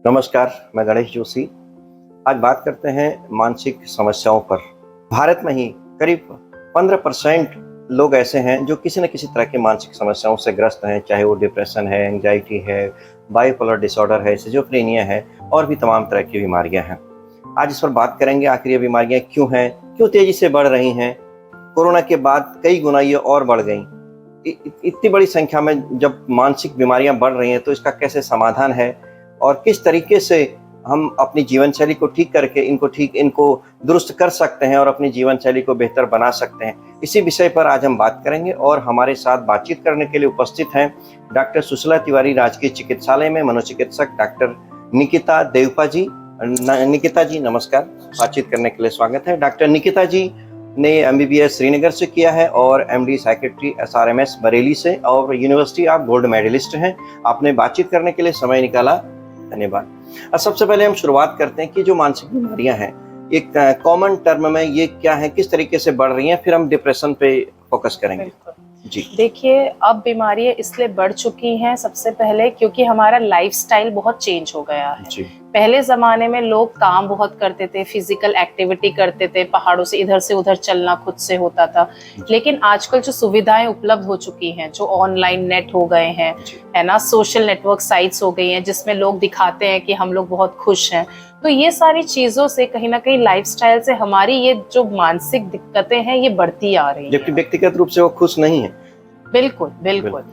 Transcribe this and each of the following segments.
नमस्कार, मैं गणेश जोशी। आज बात करते हैं मानसिक समस्याओं पर। भारत में ही करीब 15% लोग ऐसे हैं जो किसी न किसी तरह की मानसिक समस्याओं से ग्रस्त हैं, चाहे वो डिप्रेशन है, एंग्जाइटी है, बाइपोलर डिसऑर्डर है, सिज़ोफ्रेनिया है और भी तमाम तरह की बीमारियां हैं। आज इस पर बात करेंगे, आखिर ये बीमारियां क्यों हैं, क्यों तेज़ी से बढ़ रही हैं। कोरोना के बाद कई गुना ये और बढ़ गई। इतनी बड़ी संख्या में जब मानसिक बीमारियां बढ़ रही हैं तो इसका कैसे समाधान है और किस तरीके से हम अपनी जीवन शैली को ठीक करके इनको दुरुस्त कर सकते हैं और अपनी जीवन शैली को बेहतर बना सकते हैं। इसी विषय पर आज हम बात करेंगे और हमारे साथ बातचीत करने के लिए उपस्थित हैं डॉक्टर सुशीला तिवारी, राजकीय चिकित्सालय में मनोचिकित्सक डॉक्टर निकिता देवपा जी। निकिता जी नमस्कार, बातचीत करने के लिए स्वागत है। डॉक्टर निकिता जी ने MBBS श्रीनगर से किया है और MD साइकेट्री SRMS बरेली से और यूनिवर्सिटी ऑफ गोल्ड मेडलिस्ट हैं। आपने बातचीत करने के लिए समय निकाला, धन्यवाद। सबसे पहले हम शुरुआत करते हैं कि जो मानसिक बीमारियां हैं एक कॉमन टर्म में ये क्या है, किस तरीके से बढ़ रही हैं, फिर हम डिप्रेशन पे फोकस करेंगे। जी देखिए, अब बीमारियां इसलिए बढ़ चुकी हैं सबसे पहले क्योंकि हमारा लाइफस्टाइल बहुत चेंज हो गया है। जी। पहले जमाने में लोग काम बहुत करते थे, फिजिकल एक्टिविटी करते थे, पहाड़ों से इधर से उधर चलना खुद से होता था। लेकिन आजकल जो सुविधाएं उपलब्ध हो चुकी हैं, जो ऑनलाइन नेट हो गए हैं, है ना, सोशल नेटवर्क साइट्स हो गई हैं जिसमें लोग दिखाते हैं कि हम लोग बहुत खुश हैं। तो ये सारी चीजों से कहीं ना कहीं लाइफस्टाइल से हमारी ये जो मानसिक दिक्कतें हैं ये बढ़ती आ रही हैं। जबकि व्यक्तिगत रूप से वो खुश नहीं है। बिल्कुल बिल्कुल।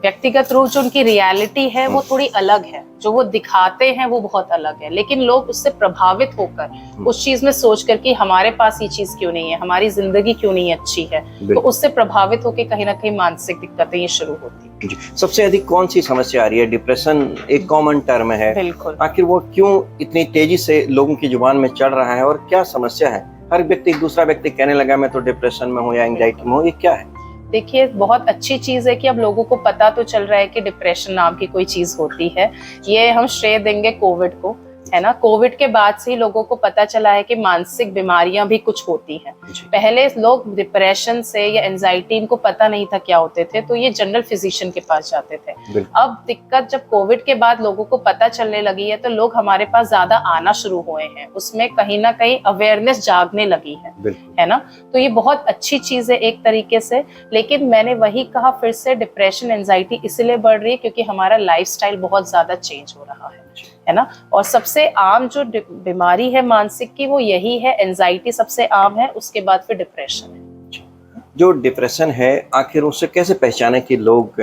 व्यक्तिगत रूप जो उनकी रियलिटी है वो थोड़ी अलग है, जो वो दिखाते हैं वो बहुत अलग है, लेकिन लोग उससे प्रभावित होकर उस चीज में सोच कर कि हमारे पास ये चीज क्यों नहीं है, हमारी जिंदगी क्यों नहीं अच्छी है, तो उससे प्रभावित होकर कहीं ना कहीं मानसिक दिक्कतें ये शुरू होती है। सबसे अधिक कौन सी समस्या आ रही है? डिप्रेशन एक कॉमन टर्म है। बिल्कुल। आखिर वो क्यों इतनी तेजी से लोगों की जुबान में चढ़ रहा है और क्या समस्या है? हर व्यक्ति दूसरा व्यक्ति कहने लगा मैं तो डिप्रेशन में हूँ या एंग्जाइटी में हूँ, ये क्या है? देखिए, बहुत अच्छी चीज है कि अब लोगों को पता तो चल रहा है कि डिप्रेशन नाम की कोई चीज होती है। ये हम श्रेय देंगे कोविड को, है ना। कोविड के बाद से ही लोगों को पता चला है कि मानसिक बीमारियां भी कुछ होती हैं। पहले लोग डिप्रेशन से या एंजाइटी, इनको पता नहीं था क्या होते थे, तो ये जनरल फिजिशियन के पास जाते थे। अब दिक्कत जब कोविड के बाद लोगों को पता चलने लगी है तो लोग हमारे पास ज्यादा आना शुरू हुए हैं, उसमें कहीं ना कहीं अवेयरनेस जागने लगी है ना। तो ये बहुत अच्छी चीज है एक तरीके से। लेकिन मैंने वही कहा फिर से, डिप्रेशन एंजाइटी इसलिए बढ़ रही है क्योंकि हमारा लाइफस्टाइल बहुत ज्यादा चेंज हो रहा है ना। और सबसे आम जो बीमारी है मानसिक की वो यही है, एंजाइटी सबसे आम है, उसके बाद फिर डिप्रेशन है। जो डिप्रेशन है आखिर उससे कैसे पहचाने कि लोग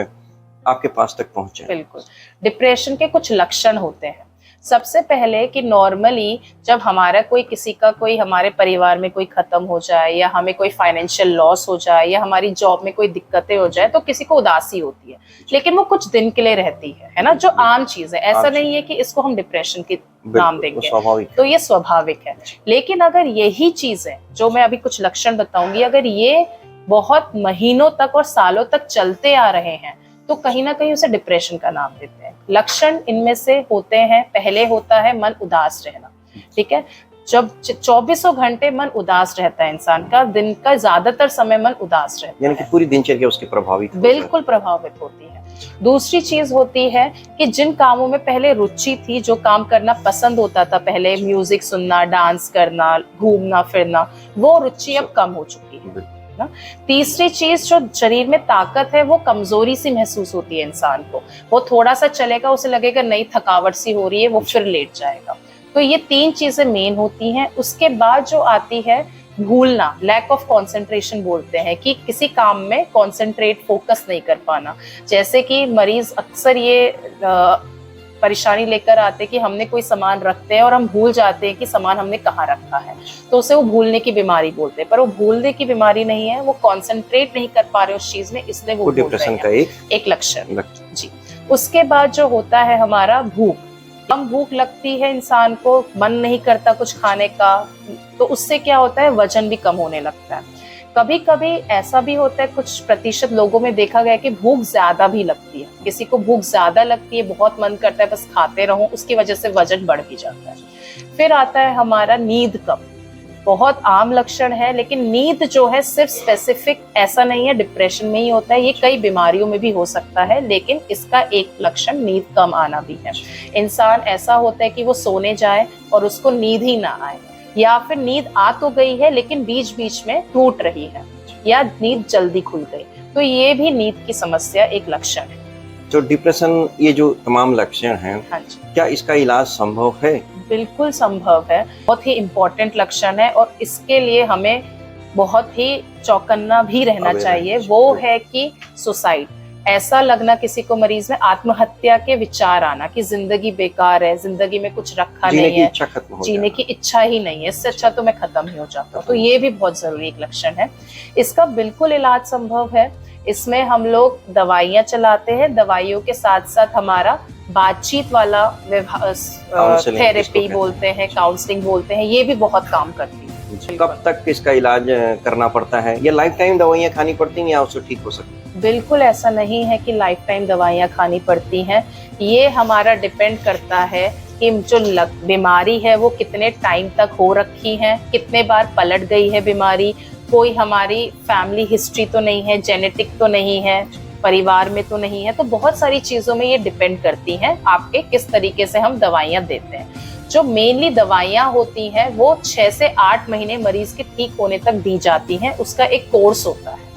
आपके पास तक पहुंचे? बिल्कुल, डिप्रेशन के कुछ लक्षण होते हैं। सबसे पहले कि नॉर्मली जब हमारा किसी का कोई हमारे परिवार में कोई खत्म हो जाए या हमें कोई फाइनेंशियल लॉस हो जाए या हमारी जॉब में कोई दिक्कतें हो जाए तो किसी को उदासी होती है, लेकिन वो कुछ दिन के लिए रहती है ना, जो आम चीज है। ऐसा नहीं है कि इसको हम डिप्रेशन की नाम देंगे, तो ये स्वाभाविक है। लेकिन अगर यही चीज है जो मैं अभी कुछ लक्षण बताऊंगी, अगर ये बहुत महीनों तक और सालों तक चलते आ रहे हैं तो कहीं ना कहीं उसे डिप्रेशन का नाम देते हैं। लक्षण इनमें से होते हैं, पहले होता है मन उदास रहना। ठीक है, जब 24 घंटे मन उदास रहता है इंसान का, दिन का ज्यादातर समय मन उदास रहता है, यानी कि पूरी दिनचर्या उसकी प्रभावित बिल्कुल प्रभावित होती है। दूसरी चीज होती है कि जिन कामों में पहले रुचि थी, जो काम करना पसंद होता था पहले, म्यूजिक सुनना, डांस करना, घूमना फिरना, वो रुचि अब कम हो चुकी है ना। तीसरी चीज, जो शरीर में ताकत है वो कमजोरी सी महसूस होती है इंसान को। वो थोड़ा सा चलेगा, उसे लगेगा नई थकावट सी हो रही है, वो फिर लेट जाएगा। तो ये 3 चीजें मेन होती हैं। उसके बाद जो आती है भूलना, लैक ऑफ कंसंट्रेशन बोलते हैं, कि किसी काम में कंसंट्रेट, फोकस नहीं कर पाना। जैसे कि मरीज अक्सर ये परेशानी लेकर आते कि हमने कोई सामान रखते हैं और हम भूल जाते हैं कि सामान हमने कहाँ रखा है, तो उसे वो भूलने की बीमारी बोलते हैं। पर वो भूलने की बीमारी नहीं है, वो कंसंट्रेट नहीं कर पा रहे उस चीज में, इसलिए वो डिप्रेशन का एक लक्षण जी। उसके बाद जो होता है हमारा भूख, कम भूख लगती है इंसान को, मन नहीं करता कुछ खाने का, तो उससे क्या होता है, वजन भी कम होने लगता है। कभी कभी ऐसा भी होता है, कुछ प्रतिशत लोगों में देखा गया कि भूख ज्यादा भी लगती है। किसी को भूख ज्यादा लगती है, बहुत मन करता है बस खाते रहो, उसकी वजह से वजन बढ़ भी जाता है। फिर आता है हमारा नींद कम। बहुत आम लक्षण है, लेकिन नींद जो है सिर्फ स्पेसिफिक ऐसा नहीं है डिप्रेशन में ही होता है, ये कई बीमारियों में भी हो सकता है, लेकिन इसका एक लक्षण नींद कम आना भी है। इंसान ऐसा होता है कि वो सोने जाए और उसको नींद ही ना आए, या फिर नींद आ तो गई है लेकिन बीच बीच में टूट रही है, या नींद जल्दी खुल गई, तो ये भी नींद की समस्या एक लक्षण है। तो डिप्रेशन, ये जो तमाम लक्षण हैं, हाँ जी, क्या इसका इलाज संभव है? बिल्कुल संभव है, बहुत ही इम्पोर्टेंट लक्षण है, और इसके लिए हमें बहुत ही चौकन्ना भी रहना चाहिए। वो है कि सुसाइड, ऐसा लगना किसी को मरीज में, आत्महत्या के विचार आना कि जिंदगी बेकार है, जिंदगी में कुछ रखा नहीं है, जीने की इच्छा ही नहीं है, इससे अच्छा तो मैं खत्म ही हो जाता हूँ। तो ये भी बहुत जरूरी एक लक्षण है। इसका बिल्कुल इलाज संभव है। इसमें हम लोग दवाइयाँ चलाते हैं, दवाइयों के साथ साथ हमारा बातचीत वाला थेरेपी बोलते हैं, काउंसलिंग बोलते हैं, ये भी बहुत काम करती है। कब तक इसका इलाज करना पड़ता है, या लाइफ टाइम दवाइयाँ खानी पड़ती हैं या उससे ठीक हो सकती है? बिल्कुल ऐसा नहीं है कि लाइफ टाइम दवाइयाँ खानी पड़ती हैं। ये हमारा डिपेंड करता है कि जो बीमारी है वो कितने टाइम तक हो रखी है, कितने बार पलट गई है बीमारी, कोई हमारी फैमिली हिस्ट्री तो नहीं है, जेनेटिक तो नहीं है, परिवार में तो नहीं है। तो बहुत सारी चीजों में ये डिपेंड करती हैं आपके किस तरीके से हम दवाइयाँ देते हैं। जो मेनली दवाइयाँ होती हैं वो 6 से 8 महीने मरीज के ठीक होने तक दी जाती हैं, उसका एक कोर्स होता है।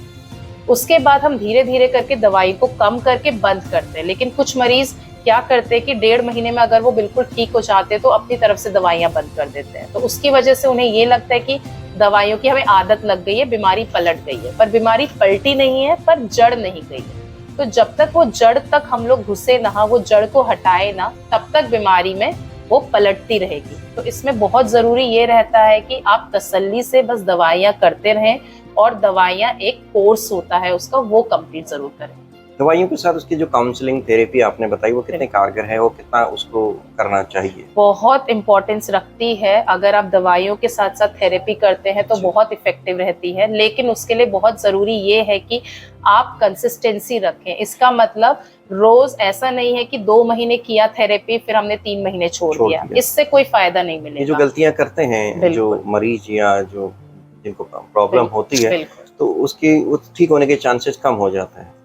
उसके बाद हम धीरे धीरे करके दवाई को कम करके बंद करते हैं। लेकिन कुछ मरीज क्या करते हैं कि 1.5 महीने में अगर वो बिल्कुल ठीक हो जाते हैं तो अपनी तरफ से दवाइयाँ बंद कर देते हैं। तो उसकी वजह से उन्हें ये लगता है कि दवाइयों की हमें आदत लग गई है, बीमारी पलट गई है, पर बीमारी पलटी नहीं है, पर जड़ नहीं गई है। तो जब तक वो जड़ तक हम लोग घुसे ना, वो जड़ को हटाए ना, तब तक बीमारी में वो पलटती रहेगी। तो इसमें बहुत जरूरी ये रहता है कि आप तसल्ली से बस दवाइयाँ करते रहें, और दवाइयाँ एक कोर्स होता है उसका, वो कंप्लीट जरूर करें। दवाइयों के साथ उसकी जो काउंसलिंग थेरेपी आपने बताई, वो कितने कारगर है, वो कितना उसको करना चाहिए? बहुत इम्पोर्टेंस रखती है। अगर आप दवाइयों के साथ साथ थेरेपी करते हैं तो बहुत इफेक्टिव रहती है, लेकिन उसके लिए बहुत जरूरी ये है कि आप कंसिस्टेंसी रखें। इसका मतलब रोज ऐसा नहीं है कि 2 महीने किया थेरेपी फिर हमने 3 महीने छोड़ दिया, इससे कोई फायदा नहीं मिलेगा। ये जो गलतियां करते हैं जो मरीज या जो जिनको प्रॉब्लम होती है, तो उसकी ठीक होने के चांसेस कम हो जाते हैं।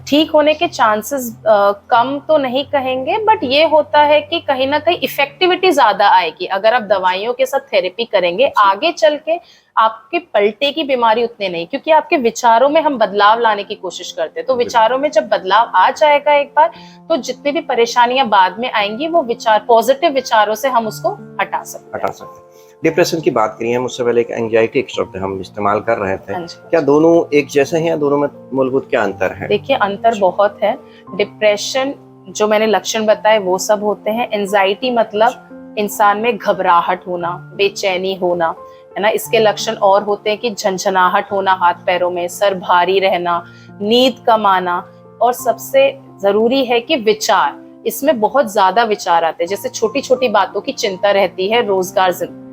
ठीक होने के चांसेस कम तो नहीं कहेंगे, बट ये होता है कि कहीं ना कहीं इफेक्टिविटी ज्यादा आएगी अगर आप दवाइयों के साथ थेरेपी करेंगे। आगे चल के आपके पलटे की बीमारी उतने नहीं, क्योंकि आपके विचारों में हम बदलाव लाने की कोशिश करते हैं। तो विचारों में जब बदलाव आ जाएगा एक बार, तो जितनी भी परेशानियां बाद में आएंगी वो विचार, पॉजिटिव विचारों से हम उसको हटा सकते हैं। डिप्रेशन की बात करिए, उससे पहले एक एंजाइटी एक शब्द हम इस्तेमाल कर रहे थे, क्या दोनों एक जैसे हैं या दोनों में मूलभूत क्या अंतर है? देखिए, अंतर बहुत है। डिप्रेशन जो मैंने लक्षण बताए वो सब होते हैं। एंजाइटी मतलब इंसान में घबराहट होना, बेचैनी होना, है ना। इसके लक्षण और होते हैं कि झंझनाहट होना हाथ पैरों में, सर भारी रहना, नींद कम आना, और सबसे जरूरी है कि विचार, इसमें बहुत ज्यादा विचार आते हैं। जैसे छोटी छोटी बातों की चिंता रहती है, रोजगार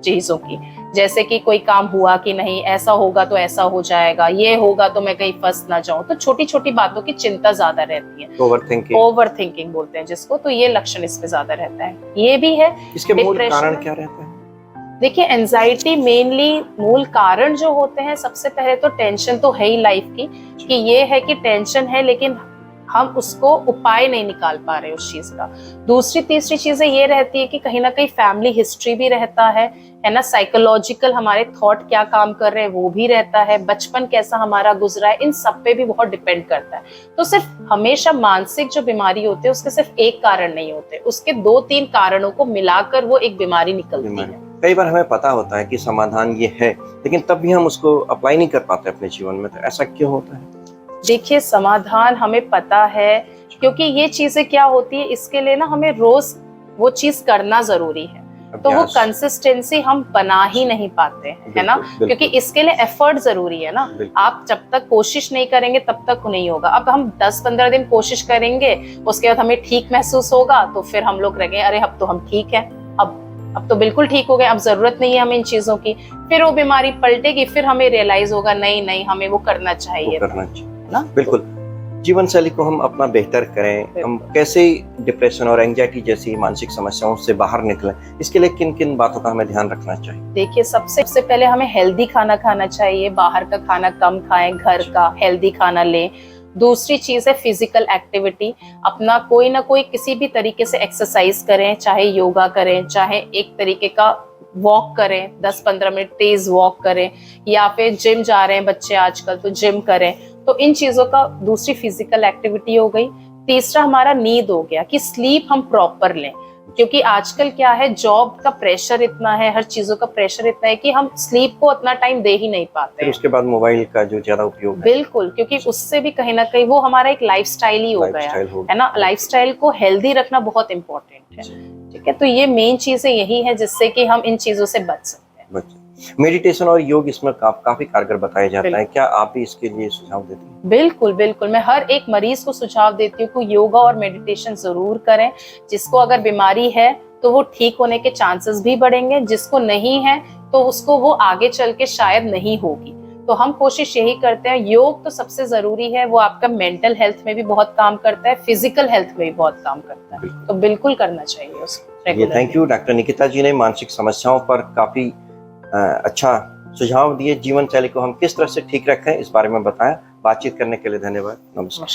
चीजों की, जैसे कि कोई काम हुआ कि नहीं, ऐसा होगा तो ऐसा हो जाएगा, ये होगा तो मैं कहीं फंस ना जाऊं। तो छोटी छोटी बातों की चिंता ज्यादा रहती है, ओवर थिंकिंग बोलते हैं जिसको। तो ये लक्षण इसमें ज्यादा रहता है। ये भी है। इसके मूल कारण क्या रहता है? देखिए, एंजाइटी मेनली मूल कारण जो होते हैं, सबसे पहले तो टेंशन तो है ही लाइफ की, कि ये है कि टेंशन है लेकिन हम उसको उपाय नहीं निकाल पा रहे उस चीज का। दूसरी तीसरी चीजें ये रहती है कि कहीं ना कहीं फैमिली हिस्ट्री भी रहता है ना, साइकोलॉजिकल हमारे थॉट क्या काम कर रहे हैं वो भी रहता है, बचपन कैसा हमारा गुजरा है, इन सब पे भी बहुत डिपेंड करता है। तो सिर्फ हमेशा मानसिक जो बीमारी होती है उसके सिर्फ एक कारण नहीं होते, उसके 2-3 कारणों को मिलाकर वो एक बीमारी निकलती है। कई बार हमें पता होता है कि समाधान ये है, लेकिन तब भी हम उसको अप्लाई नहीं कर पाते अपने जीवन में, तो ऐसा क्यों होता है? देखिए, समाधान हमें पता है, क्योंकि ये चीजें क्या होती है, इसके लिए ना हमें रोज वो चीज करना जरूरी है। तो वो कंसिस्टेंसी हम बना ही नहीं पाते हैं, है ना, क्योंकि इसके लिए एफर्ट जरूरी है ना। आप जब तक कोशिश नहीं करेंगे तब तक नहीं होगा। अब हम 10-15 दिन कोशिश करेंगे, उसके बाद हमें ठीक महसूस होगा, तो फिर हम लोग रहेंगे अरे अब तो हम ठीक है, अब तो बिल्कुल ठीक हो गए, अब जरूरत नहीं है हमें इन चीजों की। फिर वो बीमारी पलटेगी, फिर हमें रियलाइज होगा नहीं हमें वो करना चाहिए ना। बिल्कुल। जीवन शैली को हम अपना बेहतर करें, हम कैसे डिप्रेशन और एंजाइटी जैसी मानसिक समस्याओं से बाहर निकलें, इसके लिए किन किन बातों का हमें ध्यान रखना चाहिए? देखिए, सबसे पहले हमें हेल्दी खाना खाना चाहिए, बाहर का खाना कम खाएं, घर का हेल्दी खाना लें। दूसरी चीज है फिजिकल एक्टिविटी, अपना कोई ना कोई किसी भी तरीके से एक्सरसाइज करें, चाहे योगा करें, चाहे एक तरीके का वॉक करें, 10-15 मिनट तेज वॉक करें, या फिर जिम जा रहे हैं बच्चे आजकल तो जिम करें। तो इन चीजों का दूसरी फिजिकल एक्टिविटी हो गई। तीसरा हमारा नींद हो गया कि स्लीप हम प्रॉपर लें, क्योंकि आजकल क्या है, जॉब का प्रेशर इतना है, हर चीजों का प्रेशर इतना है कि हम स्लीप को उतना टाइम दे ही नहीं पाते फिर हैं। उसके बाद मोबाइल का जो ज्यादा उपयोग है, बिल्कुल, क्योंकि उससे भी कहीं ना कहीं वो हमारा एक लाइफस्टाइल ही हो गया है ना। लाइफस्टाइल को हेल्दी रखना बहुत इंपॉर्टेंट है, ठीक है। तो ये मेन चीजें यही है जिससे कि हम इन चीजों से बच सकते हैं। मेडिटेशन और योग इसमें काफी कारगर बताया जाता है, क्या आप भी इसके लिए सुझाव देती हैं? बिल्कुल बिल्कुल, मैं हर एक मरीज को सुझाव देती हूँ कि योगा और मेडिटेशन जरूर करें। जिसको अगर बीमारी है तो वो ठीक होने के चांसेस भी बढ़ेंगे, जिसको नहीं है तो उसको वो आगे चल के शायद नहीं होगी। तो हम कोशिश यही करते हैं, योग तो सबसे जरूरी है, वो आपका मेंटल हेल्थ में भी बहुत काम करता है, फिजिकल हेल्थ में भी बहुत काम करता है, तो बिल्कुल करना चाहिए उसको। थैंक यू डॉक्टर निकिता जी ने मानसिक समस्याओं पर काफी अच्छा सुझाव दिए। जीवन शैली को हम किस तरह से ठीक रखें इस बारे में बताया। बातचीत करने के लिए धन्यवाद। नमस्कार।